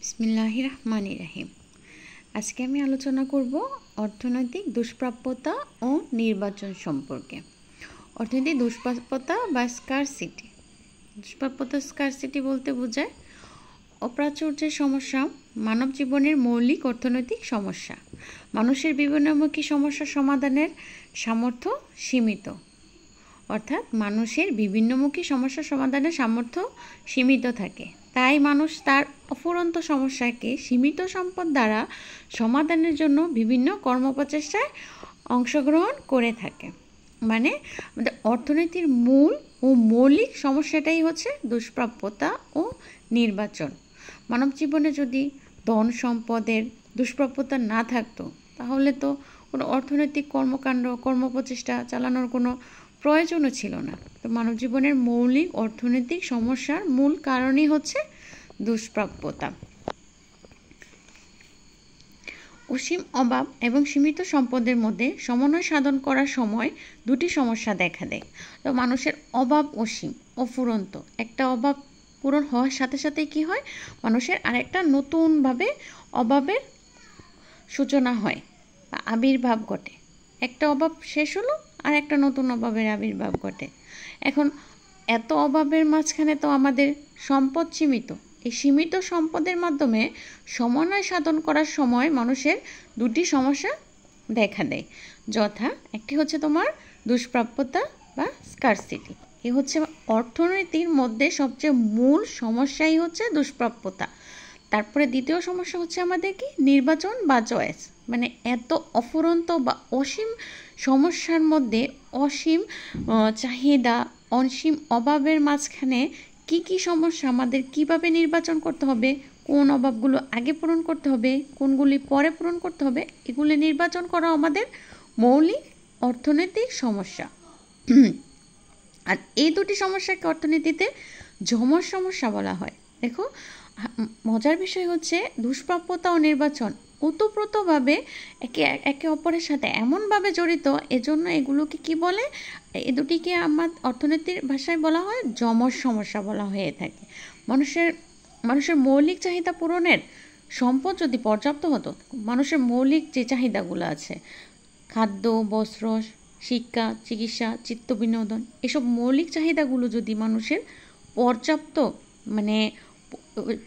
বিসমিল্লাহির রহমানির রহিম। আজকে আমি আলোচনা করব অর্থনৈতিক দুষ্প্রাপ্যতা ও নির্বাচন সম্পর্কে। অর্থনৈতিক দুষ্প্রাপ্যতা বা স্কারসিটি। দুষ্প্রাপ্যতা স্কারসিটি বলতে বোঝায় অপ্রাচুর্যের সমস্যা, মানব জীবনের মৌলিক অর্থনৈতিক সমস্যা। মানুষের বিভিন্নমুখী সমস্যা সমাধানের সামর্থ্য সীমিত, অর্থাৎ মানুষের বিভিন্নমুখী সমস্যা সমাধানের সামর্থ্য সীমিত থাকে। তাই মানুষ তার অফুরন্ত সমস্যাকে সীমিত সম্পদ দ্বারা সমাধানের জন্য বিভিন্ন কর্মপ্রচেষ্টায় অংশগ্রহণ করে থাকে। মানে আমাদের অর্থনীতির মূল ও মৌলিক সমস্যাটাই হচ্ছে দুষ্প্রাপ্যতা ও নির্বাচন। মানব জীবনে যদি ধন সম্পদের দুষ্প্রাপ্যতা না থাকতো, তাহলে তো কোনো অর্থনৈতিক কর্মপ্রচেষ্টা চালানোর কোনো প্রয়োজনও ছিল না। তো মানব জীবনের মৌলিক অর্থনৈতিক সমস্যার মূল কারণই হচ্ছে দুষ্প্রাপ্যতা। অসীম অভাব এবং সীমিত সম্পদের মধ্যে সমন্বয় সাধন করার সময় দুটি সমস্যা দেখা দেয়। তো মানুষের অভাব অসীম, অফুরন্ত। একটা অভাব পূরণ হওয়ার সাথে সাথে কি হয়, মানুষের আরেকটা নতুনভাবে অভাবের সূচনা হয় বা আবির্ভাব ঘটে। একটা অভাব শেষ হলো আর একটা নতুন অভাবের আবির্ভাব ঘটে। এখন এত অভাবের মাঝখানে তো আমাদের সম্পদ সীমিত। এই সীমিত সম্পদের মাধ্যমে সমন্বয় সাধন করার সময় মানুষের দুটি সমস্যা দেখা দেয়, যথা একটি হচ্ছে তোমার দুষ্প্রাপ্যতা বা স্কারসিটি। এ হচ্ছে অর্থনীতির মধ্যে সবচেয়ে মূল সমস্যাই হচ্ছে দুষ্প্রাপ্যতা। তারপরে দ্বিতীয় সমস্যা হচ্ছে আমাদের কি, নির্বাচন বা চয়েস। মানে এত অফুরন্ত বা অসীম সমস্যার মধ্যে অসীম চাহিদা, অসীম অভাবের মাঝখানে কি কি সমস্যা আমাদের কিভাবে নির্বাচন করতে হবে, কোন অভাবগুলো আগে পূরণ করতে হবে, কোনগুলি পরে পূরণ করতে হবে, এগুলি নির্বাচন করা আমাদের মৌলিক অর্থনৈতিক সমস্যা। আর এই দুটি সমস্যাকে অর্থনীতিতে যমজ সমস্যা বলা হয়। দেখো, মজার বিষয় হচ্ছে দুষ্প্রাপ্যতা ও নির্বাচন ওতপ্রোতভাবে একে অপরের সাথে এমনভাবে জড়িত, এজন্য এগুলোকে কি বলে, এই দুটিকে আমার অর্থনীতির ভাষায় বলা হয় যমজ সমস্যা বলা হয়ে থাকে। মানুষের মৌলিক চাহিদা পূরণের সম্পদ যদি পর্যাপ্ত হতো, মানুষের মৌলিক যে চাহিদাগুলো আছে, খাদ্য, বস্ত্র, শিক্ষা, চিকিৎসা, চিত্ত বিনোদন, এসব মৌলিক চাহিদাগুলো যদি মানুষের পর্যাপ্ত, মানে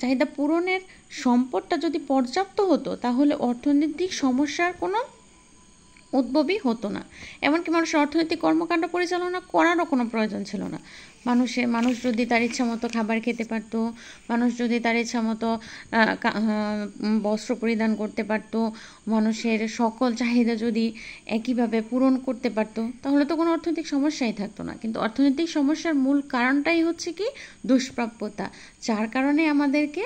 চাহিদা পূরণের সম্পদটা যদি পর্যাপ্ত হতো, তাহলে অর্থনৈতিক সমস্যার কোনো উদ্ভবই হতো না। এমনকি মানুষের অর্থনৈতিক কর্মকাণ্ড পরিচালনা করারও কোনো প্রয়োজন ছিল না। মানুষ যদি তার ইচ্ছা মতো খাবার খেতে পারতো, মানুষ যদি তার ইচ্ছা মতো বস্ত্র পরিধান করতে পারতো, মানুষের সকল চাহিদা যদি একইভাবে পূরণ করতে পারতো, তাহলে তো কোনো অর্থনৈতিক সমস্যাই থাকতো না। কিন্তু অর্থনৈতিক সমস্যার মূল কারণটাই হচ্ছে কি, দুষ্প্রাপ্যতা। যার কারণে আমাদেরকে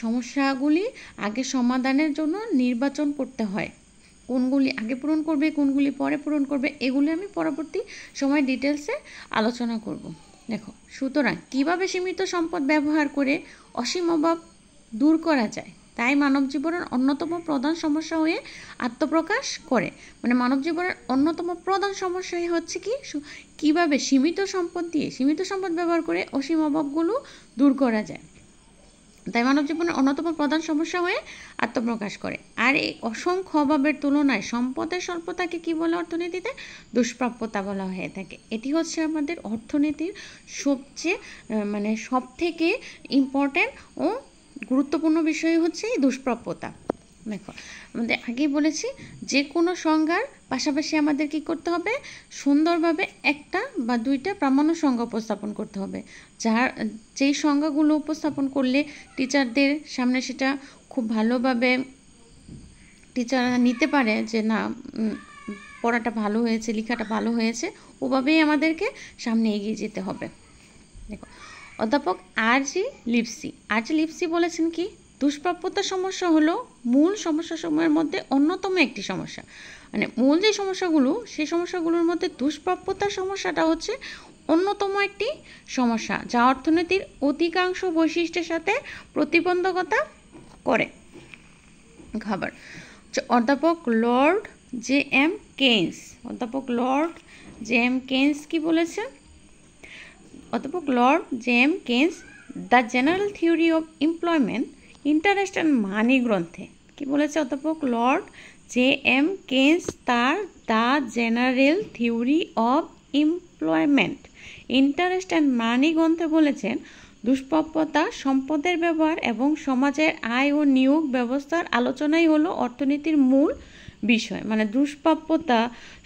সমস্যাগুলি আগে সমাধানের জন্য নির্বাচন করতে হয়। কোনগুলি আগে পূরণ করবে, কোনগুলি পরে পূরণ করবে, এগুলি আমি পরবর্তী সময় ডিটেলসে আলোচনা করব। দেখো, সুতরাং কিভাবে সীমিত সম্পদ ব্যবহার করে অসীম অভাব দূর করা যায়, তাই মানব জীবনের অন্যতম প্রধান সমস্যা হয়ে আত্মপ্রকাশ করে। মানে মানব জীবনের অন্যতম প্রধান সমস্যাই হচ্ছে কি, কিভাবে সীমিত সম্পদ ব্যবহার করে অসীম অভাবগুলো দূর করা যায়। তাই মানব জীবনের অন্যতম প্রধান সমস্যা হয়ে আত্মপ্রকাশ করে। আর এই অসংখ্য অভাবের তুলনায় সম্পদের স্বল্পতাকে কি বলে অর্থনীতিতে, দুষ্প্রাপ্যতা বলা হয়ে থাকে। এটি হচ্ছে আমাদের অর্থনীতির সবচেয়ে সব থেকে ইম্পর্ট্যান্ট ও গুরুত্বপূর্ণ বিষয় হচ্ছে এই দুষ্প্রাপ্যতা। দেখো, আমাদের আগেই বলেছি, যে কোনো সংজ্ঞার পাশাপাশি আমাদের কি করতে হবে, সুন্দরভাবে একটা বা দুইটা প্রামাণ্য সংজ্ঞা উপস্থাপন করতে হবে। যেই সংজ্ঞাগুলো উপস্থাপন করলে টিচারদের সামনে সেটা খুব ভালোভাবে টিচাররা নিতে পারে যে না, পড়াটা ভালো হয়েছে, লেখাটা ভালো হয়েছে, ওভাবেই আমাদেরকে সামনে এগিয়ে যেতে হবে। দেখো, অধ্যাপক আর.জি. লিপসি বলেছেন কি, দুষ্প্রাপ্যতার সমস্যা হলো মূল সমস্যাসমূহের মধ্যে অন্যতম একটি সমস্যা। মানে মূল যে সমস্যাগুলো, সেই সমস্যাগুলোর মধ্যে দুষ্প্রাপ্যতার সমস্যাটা হচ্ছে অন্যতম একটি সমস্যা, যা অর্থনীতির অধিকাংশ বৈশিষ্ট্যের সাথে প্রতিবন্ধকতা করে। অধ্যাপক লর্ড জে এম কেইন্স কি বলেছেন? অধ্যাপক Lord J M Keynes, the General Theory of Employment Interest and Money গ্রন্থে কি বলেছে অধ্যাপক লর্ড জে.এম. কেন্স তার the General Theory of Employment Interest and Money গ্রন্থে বলেছেন দুষ্প্রাপ্যতা, সম্পদের ব্যবহার এবং সমাজের আয় ও নিয়োগ ব্যবস্থার আলোচনাই হলো অর্থনীতির মূল বিষয়। মানে দুষ্প্রাপ্যতা,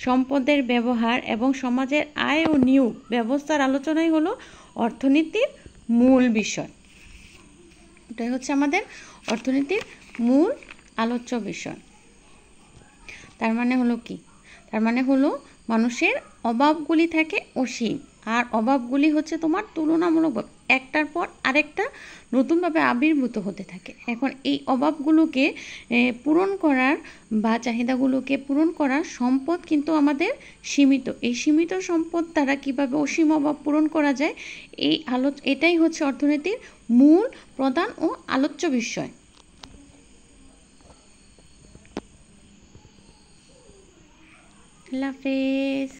সম্পদের ব্যবহার এবং সমাজের আয় ও নিয়োগ ব্যবস্থার আলোচনাই হলো অর্থনীতির মূল বিষয়। এটাই হচ্ছে আমাদের অর্থনীতির মূল আলোচ্য বিষয়। তার মানে হলো কি? তার মানে হলো মানুষের অভাবগুলি থাকে অসীম, আর অভাবগুলি হচ্ছে তোমার তুলনামূলকভাবে একটার পর আরেকটা নতুনভাবে আবির্ভূত হতে থাকে। এখন এই অভাবগুলোকে পূরণ করার বা চাহিদাগুলোকে পূরণ করার সম্পদ কিন্তু আমাদের সীমিত। এই সীমিত সম্পদ দ্বারা কীভাবে অসীম অভাব পূরণ করা যায়, এটাই হচ্ছে অর্থনীতির মূল প্রধান ও আলোচ্য বিষয়। আল্লাহ হাফেজ।